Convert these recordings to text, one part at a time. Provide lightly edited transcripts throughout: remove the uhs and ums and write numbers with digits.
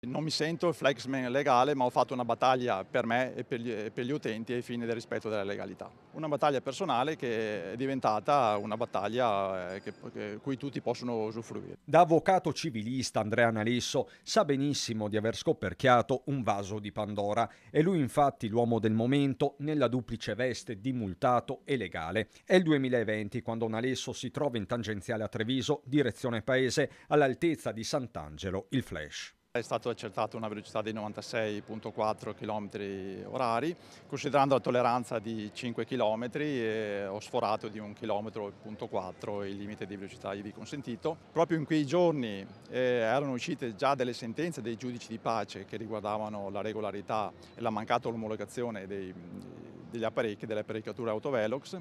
Non mi sento il flexman legale, ma ho fatto una battaglia per me e per gli utenti ai fini del rispetto della legalità. Una battaglia personale che è diventata una battaglia cui tutti possono usufruire. Da avvocato civilista Andrea Nalesso sa benissimo di aver scoperchiato un vaso di Pandora. È lui infatti l'uomo del momento nella duplice veste di multato e legale. È il 2020 quando Nalesso si trova in tangenziale a Treviso, direzione paese, all'altezza di Sant'Angelo, il flash. È stato accertato una velocità di 96,4 km orari, considerando la tolleranza di 5 km ho sforato di 1,4 km il limite di velocità ivi consentito. Proprio in quei giorni erano uscite già delle sentenze dei giudici di pace che riguardavano la regolarità e la mancata omologazione degli apparecchi, delle apparecchiature autovelox,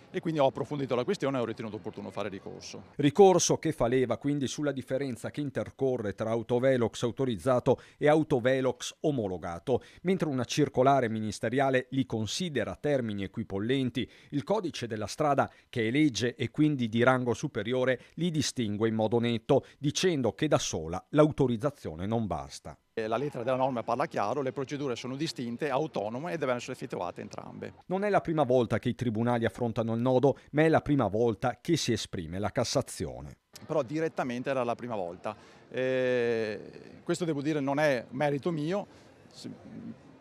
e quindi ho approfondito la questione e ho ritenuto opportuno fare ricorso. Ricorso che fa leva quindi sulla differenza che intercorre tra autovelox autorizzato e autovelox omologato. Mentre una circolare ministeriale li considera termini equipollenti, il codice della strada, che è legge e quindi di rango superiore, li distingue in modo netto, dicendo che da sola l'autorizzazione non basta. La lettera della norma parla chiaro, le procedure sono distinte, autonome e devono essere effettuate entrambe. Non è la prima volta che i tribunali affrontano il nodo, ma è la prima volta che si esprime la Cassazione. Però direttamente era la prima volta. Questo devo dire non è merito mio,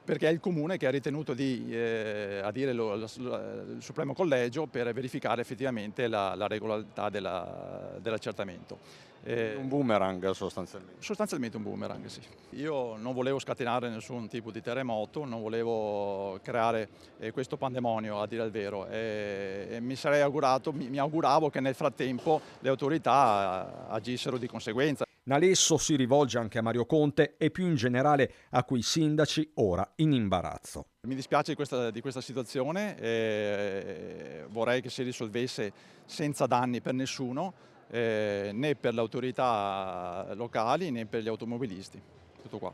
perché è il Comune che ha ritenuto di adire il Supremo Collegio per verificare effettivamente la regolarità dell'accertamento. Un boomerang sostanzialmente. Sostanzialmente un boomerang, sì. Io non volevo scatenare nessun tipo di terremoto, non volevo creare questo pandemonio, a dire il vero, e mi auguravo che nel frattempo le autorità agissero di conseguenza. Nalesso si rivolge anche a Mario Conte e più in generale a quei sindaci ora in imbarazzo. Mi dispiace di questa situazione, vorrei che si risolvesse senza danni per nessuno, né per le autorità locali né per gli automobilisti. Tutto qua.